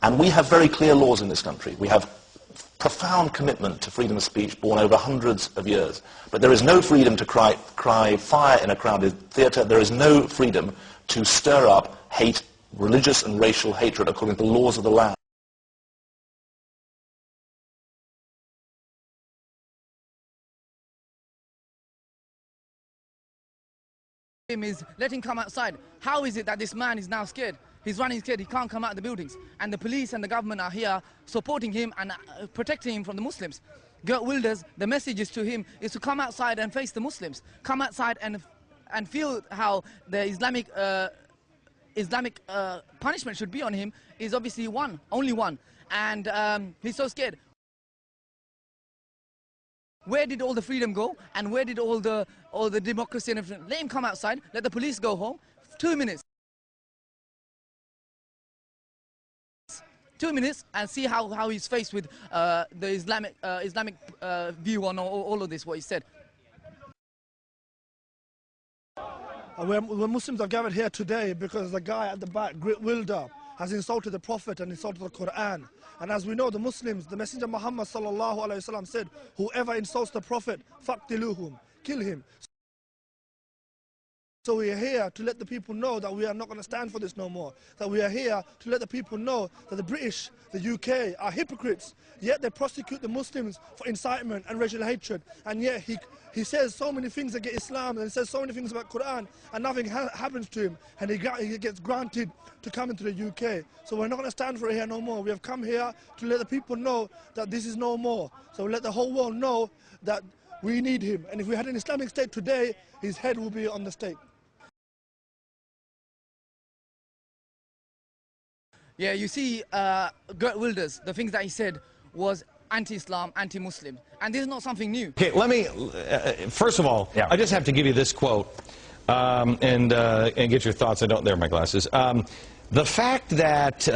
And we have very clear laws in this country. We have profound commitment to freedom of speech born over hundreds of years. But there is no freedom to cry fire in a crowded theatre. There is no freedom to stir up hate, religious and racial hatred according to the laws of the land. Is let him come outside. How is it that this man is now scared? He's running scared, he can't come out of the buildings. And the police and the government are here supporting him and protecting him from the Muslims. Geert Wilders, the message is to him is to come outside and face the Muslims. Come outside and feel how the Islamic punishment should be on him is obviously one, only one. And he's so scared. Where did all the freedom go? And where did all the democracy and everything? Let him come outside, let the police go home. 2 minutes. 2 minutes and see how he's faced with the Islamic view on all of this, what he said. We're Muslims are gathered here today because the guy at the back, Geert Wilders, has insulted the Prophet and insulted the Quran. And as we know, the Muslims, the Messenger Muhammad sallallahu alaihi wasallam said, whoever insults the Prophet, faqtiluhum, kill him. So we are here to let the people know that we are not going to stand for this no more. That we are here to let the people know that the British, the UK are hypocrites. Yet they prosecute the Muslims for incitement and racial hatred. And yet he says so many things against Islam and he says so many things about Quran and nothing happens to him. And he gets granted to come into the UK. So we're not going to stand for it here no more. We have come here to let the people know that this is no more. So let the whole world know that we need him. And if we had an Islamic state today, his head will be on the stake. Yeah, you see, Geert Wilders, the things that he said was anti-Islam, anti-Muslim. And this is not something new. Okay, let me, first of all, I just have to give you this quote and get your thoughts. There are my glasses. The fact that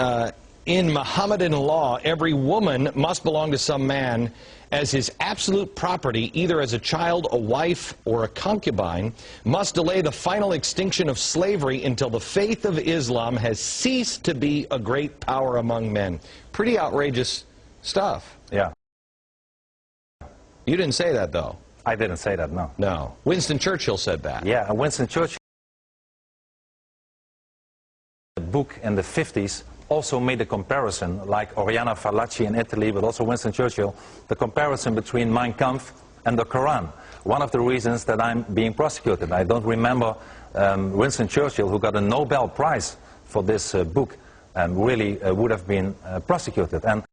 in Mohammedan law, every woman must belong to some man as his absolute property, either as a child, a wife, or a concubine, must delay the final extinction of slavery until the faith of Islam has ceased to be a great power among men. Pretty outrageous stuff. Yeah. You didn't say that, though. I didn't say that, no. No. Winston Churchill said that. Yeah, Winston Churchill, a book in the 50s, also made a comparison, like Oriana Fallaci in Italy, but also Winston Churchill, the comparison between Mein Kampf and the Quran. One of the reasons that I'm being prosecuted. I don't remember Winston Churchill, who got a Nobel Prize for this book, really would have been prosecuted. And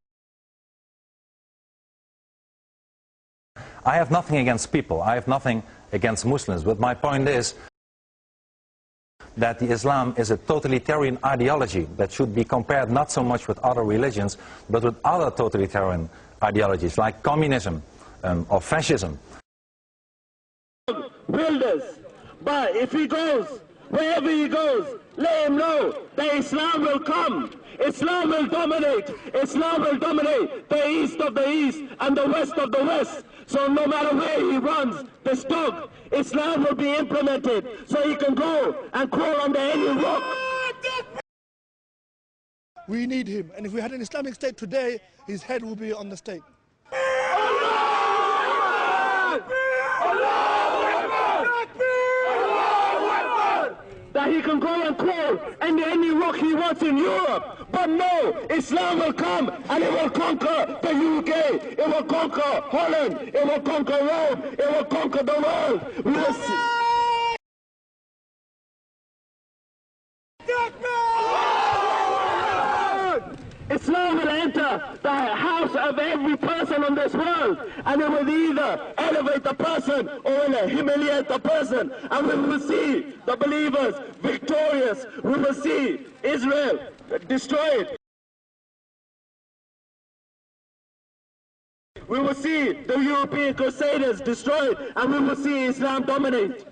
I have nothing against people, I have nothing against Muslims, but my point is that the Islam is a totalitarian ideology that should be compared not so much with other religions, but with other totalitarian ideologies like communism or fascism. Wilders, but if he goes, wherever he goes, let him know that Islam will come. Islam will dominate. Islam will dominate the east of the east and the west of the west. So no matter where he runs, this dog, Islam will be implemented so he can go and crawl under any rock. We need him. And if we had an Islamic state today, his head will be on the stake. That he can go and crawl under any rock he wants in Europe. But no, Islam will come and it will conquer the UK, it will conquer Holland, it will conquer Rome, it will conquer the world. We will see. Islam will enter the house of every person on this world, and it will either elevate the person or it will humiliate the person, and we will see the believers victorious. We will see Israel destroyed. We will see the European Crusaders destroyed, and we will see Islam dominate.